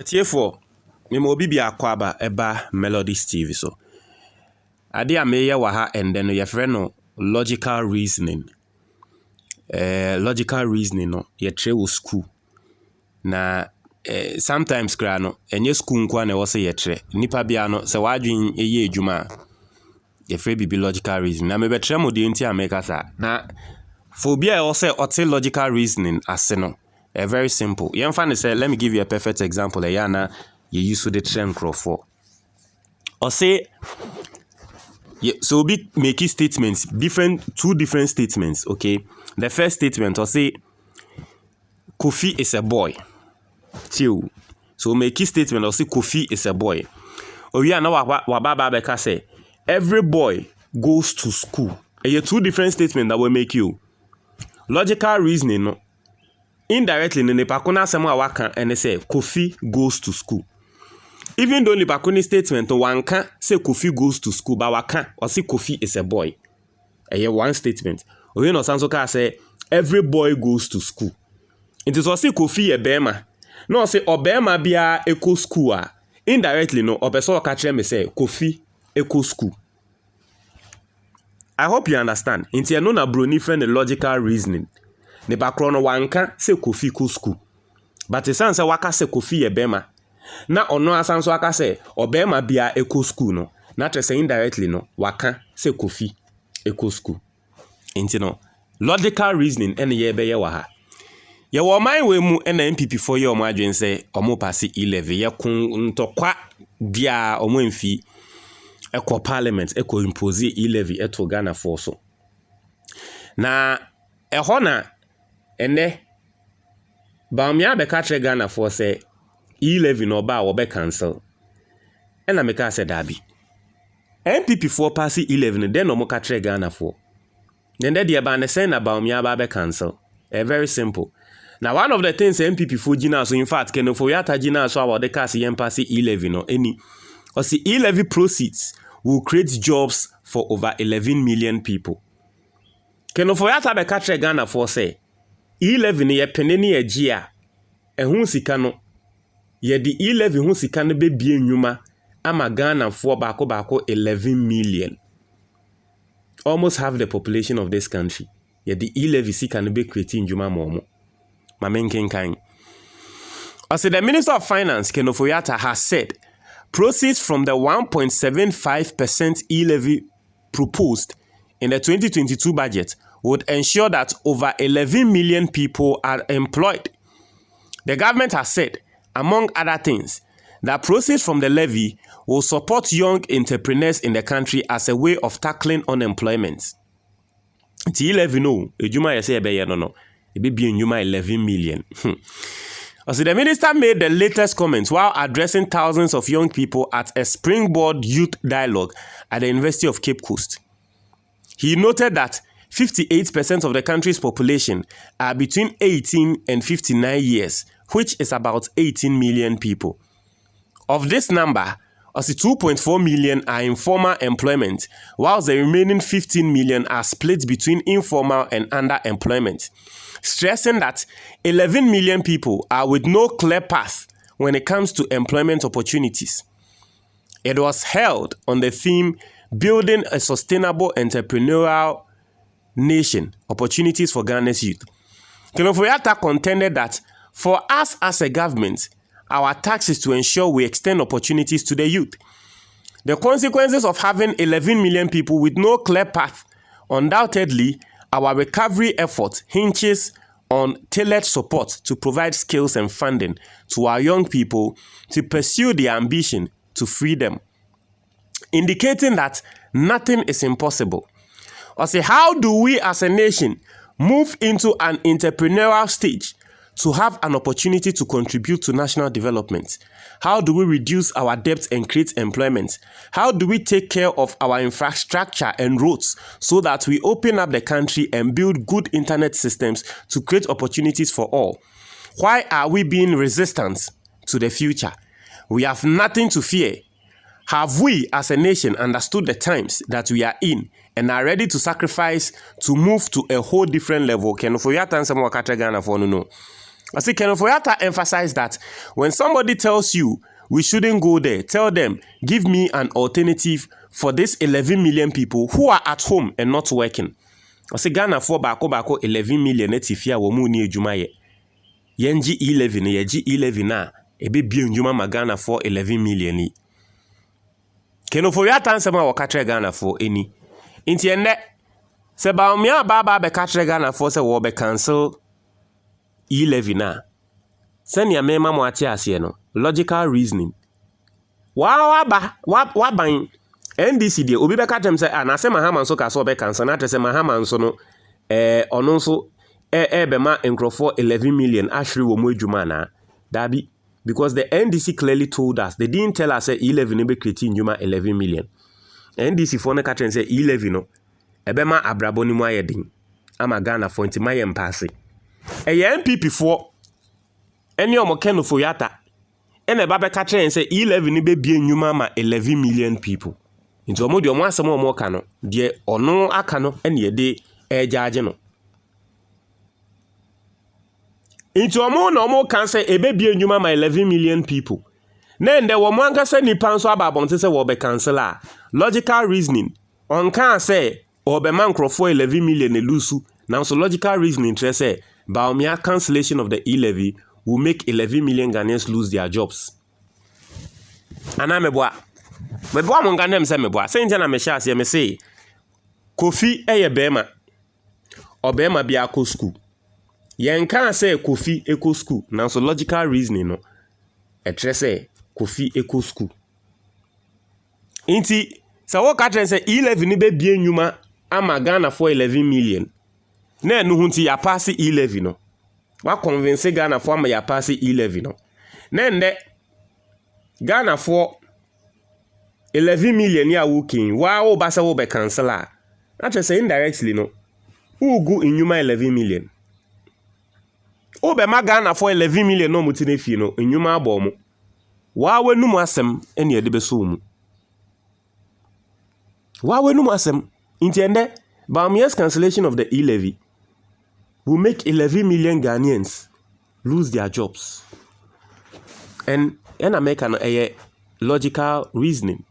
Tiefo me mo bibi akwaba eba Melody Steve so. Ade a meye wa ha ende no ye no logical reasoning. Logical reasoning no ye tre wo school. Na sometimes kra no enye school nkwa na wo se ye tre. Nipa bia no se wadwen eye adwuma ye fre bibi logical reasoning. Na me betre mo de nti ameka sa. Na for bia wo se ote logical reasoning ase no. Very simple. Yemfa say, let me give you a perfect example. Yana, you use the trend crop for. Or say, so be making statements, two different statements. Okay, the first statement, or say, Kofi is a boy. Till so making statement, or say Kofi is a boy. Or yeah, now wababa beka say, every boy goes to school. And you two different statements that will make you logical reasoning. No. Indirectly, Nipakuna Samuel Waka and say Kofi goes to school. Even though Nipakuni statement one can say Kofi goes to school, but Waka or say Kofi is a boy. A one statement. Or you know, Sansoka say every boy goes to school. It is also Kofi a Bema. No, say Obema bia eco school. Indirectly, no, Obeso catch me say Kofi eco school. I hope you understand. Inti no na broni friend the logical reasoning. Ne bakrono wanka se Kofi ko school. But the sense waka se Kofi ye bema. Na ono asanso waka se obema bia eko school no. Na say indirectly no waka se Kofi eko school. Inti no logical reasoning ene ye be ye wa ha. Ye wo man we mu ene MPP for ye omo adwen se omo pass E-Levy ye kun ntokwa dia omo mfi eko parliament eko impose E-Levy eto Ghana for so. Na ehona ene Bawumia be katre Ghana for say E-Levy no ba wo be cancel. Ena me ka say dabi. MPP for pass E-Levy den no mo katre Ghana for. Then dey ba na say na Bawumia ba be cancel. Very simple. Now one of the things MPP for gina so in fact ken for yata gina so about the case yem pass E-Levy no any. Or see E-Levy proceeds will create jobs for over 11 million people. Ken for yata be katre Ghana for say E-Levy ne ye peneni agia ehun sika no ye di E-Levy hun sika no be bie nwuma ama Ghana for bako 11 million, almost half the population of this country. Ye di E-Levy sika no be create nwuma momo mamenken kan. Also the Minister of Finance Ken Ofori-Atta has said proceeds from the 1.75% E-Levy proposed in the 2022 budget would ensure that over 11 million people are employed. The government has said, among other things, that proceeds from the levy will support young entrepreneurs in the country as a way of tackling unemployment. E-Levy no, ejuma yese ebe no, ebe bi enyuma 11 million. Also, the minister made the latest comments while addressing thousands of young people at a Springboard Youth Dialogue at the University of Cape Coast. He noted that 58% of the country's population are between 18 and 59 years, which is about 18 million people. Of this number, also 2.4 million are in formal employment, whilst the remaining 15 million are split between informal and underemployment, stressing that 11 million people are with no clear path when it comes to employment opportunities. It was held on the theme Building a Sustainable Entrepreneurial Nation, Opportunities for Ghana's Youth. Ken Ofori-Atta contended that for us as a government, our task is to ensure we extend opportunities to the youth. The consequences of having 11 million people with no clear path, undoubtedly, our recovery effort hinges on tailored support to provide skills and funding to our young people to pursue their ambition to freedom, indicating that nothing is impossible. Or say, how do we as a nation move into an entrepreneurial stage to have an opportunity to contribute to national development? How do we reduce our debt and create employment? How do we take care of our infrastructure and roads so that we open up the country and build good internet systems to create opportunities for all? Why are we being resistant to the future? We have nothing to fear. Have we as a nation understood the times that we are in and are ready to sacrifice to move to a whole different level? Ken Ofori-Atta nsɛm wɔ katra Ghana for no. I say Ken Foyata emphasized that when somebody tells you we shouldn't go there, tell them, give me an alternative for this 11 million people who are at home and not working. I say Ghana for bako 11 million etifia wo mu ni ejuma ye. Yenji E-Levy ne yeji E-Levy na ebe bi njuma ma Ghana for 11 million ni. Ken Foyata nsema wo katre Ghana for eni. Inti enne se Bawumia baba be katre Ghana for se wo be cancel E-Levy na. Send your mema mwati asiye no. Logical reasoning. Waban NDC de obi beka tem se na se Mahama nso ka so be cancel na se Mahama nso no ono nso be ma nkrofo 11 million ashri wo mu adwuma na. Dabi because the NDC clearly told us, they didn't tell us E-Levy no be create njuma 11 million. NDC for ne ka tem se E-Levy no ebe ma abrabo ni mu ayedin ama Ghana for nti maye mpase. MPP for any omo Ken Foyata ene ba be ka train say E-Levy ni be bie nyuma ma 11 million people. Into omo de omo asem omo ka no de ono aka no ene ye de ejaage no. Into omo na omo kan say ebe bie nyuma ma 11 million people. Na ende wo mo anka say nipa nso ababonte say wo be cancel a logical reasoning on kan say obema nkrofo 11 million elusu. Now so logical reasoning say Bawumia cancellation of the E-Levy will make 11 million Ghanaians lose their jobs. Ana meboa mo ngane se meboa. Say ntia na me sha ase me say Kofi eye bema. Obema bia ko school. Yen kan say Kofi eko school. Now so logical reasoning no. Etre say Kofi eko school. Inti sa wo ka tren say E-Levy ni be bie nyuma ama Ghana for 11 million. Na enu hunti ya pass E-Levy no. Wa convince Ghana for ama ya pass E-Levy no. Na nde Ghana for 11 million ya working. Wa o ba se wo be cancel a. Na say indirectly no. Ugu inyuma 11 million. O be ma Ghana for 11 million no mutine fie no inyuma abo mu. Wa wenu mu asem ene de be so mu. Wa wenu mu asem intende Bawumia's cancellation of the E-Levy will make 11 million Ghanaians lose their jobs. And American a logical reasoning.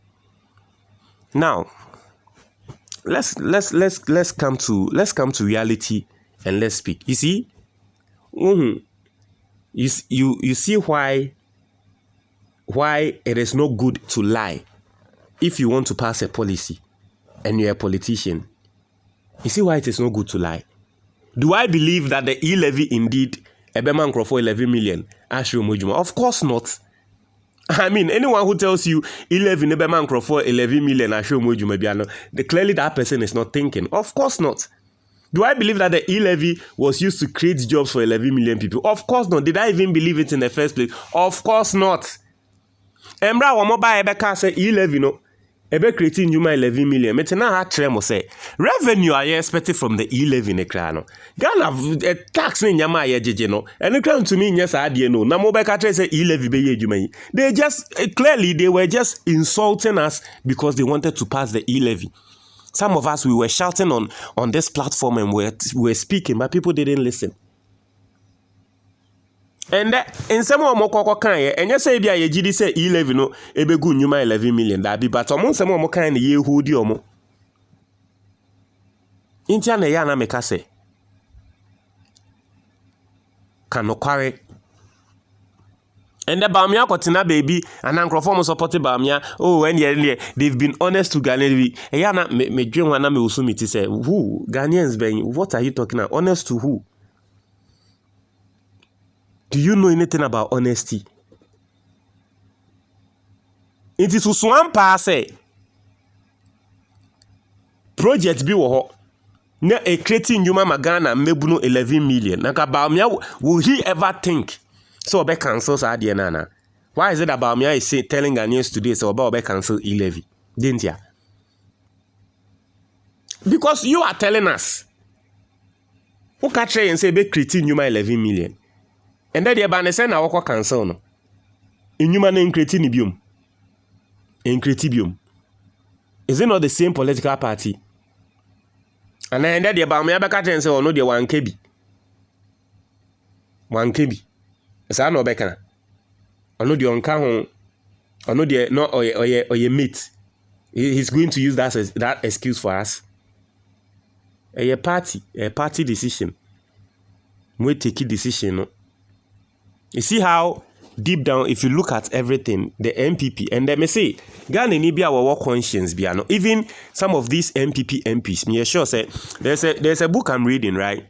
Now, let's come to reality and let's speak. You see, you see why it is not good to lie if you want to pass a policy and you're a politician. You see why it is not good to lie. Do I believe that the E-Levy indeed Ebeman Crawford 11 million Ashro Mujuma? Of course not. I mean, anyone who tells you E-Levy Ebeman Crawford 11 million Ashro Mujuma, clearly that person is not thinking. Of course not. Do I believe that the E-Levy was used to create jobs for 11 million people? Of course not. Did I even believe it in the first place? Of course not. Embra wamoba Ebeka say E-Levy no. Ebe creating Numa 11 million. Metena ha tremo say revenue are expected from the E-Levy ne kra no. Ghana tax ne nyama ye jeje no. Ene kra to me nyesa ade no. Na mo be ka say E-Levy be ye adwuma yi. They just clearly they were just insulting us because they wanted to pass the E-Levy. Some of us we were shouting on this platform and we were speaking, but people didn't listen. And in some of mokoko kan ye enye say bia ye gidi say E-Levy no ebegu nyuma 11 million da bi but omo some of kan ye hodi omo intia na ya na meka say kanokware and the Bawumia kotina baby and ankrofo mo support Bawumia when they've been honest to Ghanaians ya na me dwen wana me usumiti say who Ghanaians ben what are you talking about? Honest to who? Do you know anything about honesty? It is one pass project bi wo ho na a creating Numa Magana mebuno 11 million. Naka Bawumia will he ever think so be cancel sa de na? Why is it that Bawumia is telling Ghanaians today so about be cancel E-Levy? Didn't ya? Because you are telling us who can try and say be creating Numa 11 million. And then the banese na wako cancel no. Inyuma na increti ni biom. Increti biom. Is it not the same political party? And then the Bawumia beka ten say ono de 1 KB. 1 KB. Sa no obeka. Ono de onka ho. Ono de no oye mate. He's going to use that excuse for us. A party decision. We take a decision. No? You see how deep down, if you look at everything, the MPP, and they may say, Ghana ni be our conscience be no. Even some of these MPP MPs, me sure say there's a book I'm reading, right?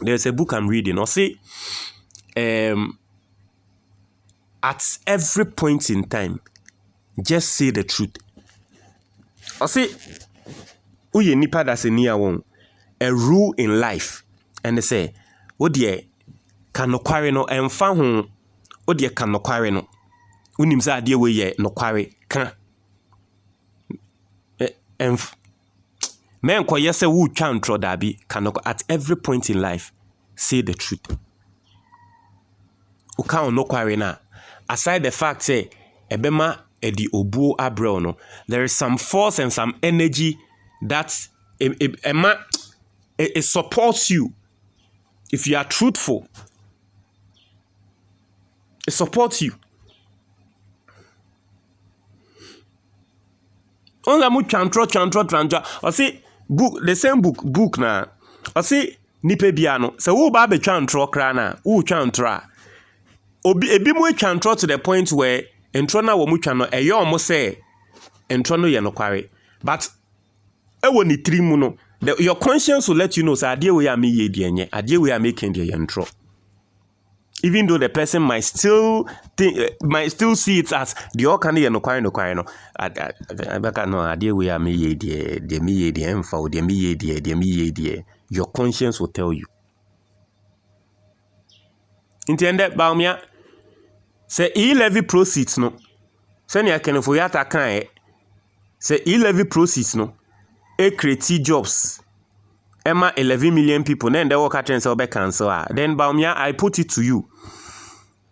There's a book I'm reading. Or say, at every point in time, just say the truth. Or say, uye nipa that's a near one, a rule in life, and they say, oh dear, can no quarry no, and found home, oh dear, can no quarry no. Unim sa dear way ye no quarry can. And men kwa yese wu chan tro dabi can at every point in life say the truth. Uka no quarry na. Aside the fact say ebema edi obuo abrel no, there is some force and some energy that it supports you. If you are truthful, it supports you. Only mu chantro. I see book, the same book na. I see nipe biano. So who ba be chantro kra na? Who chantra? Ebi mu chantro to the point where entro na wo mu chano eyo omo say entro no ye no kware. But ewo ni tiri mu no. Your conscience will let you know say ade we am ye de enye, ade we am making de entro. Even though the person might still see it as the all can no kware no. Abaka no ade we am ye de me ye de emfa de me ye de. Your conscience will tell you. Intended Bawumia say E-Levy proceeds no. Say ni akene fo yata kan say E-Levy proceeds no. A create jobs. Emma 11 million people. Then they work at and be cancel. Then Bawumia, I put it to you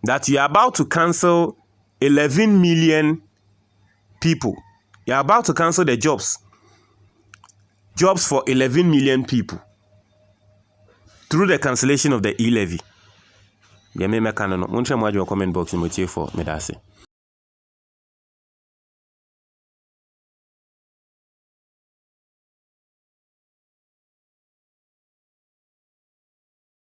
that you are about to cancel 11 million people. You are about to cancel the jobs. Jobs for 11 million people through the cancellation of the E-Levy. Yeah, me mekano no. Munche mwaji wa comment box ni motie for me dase.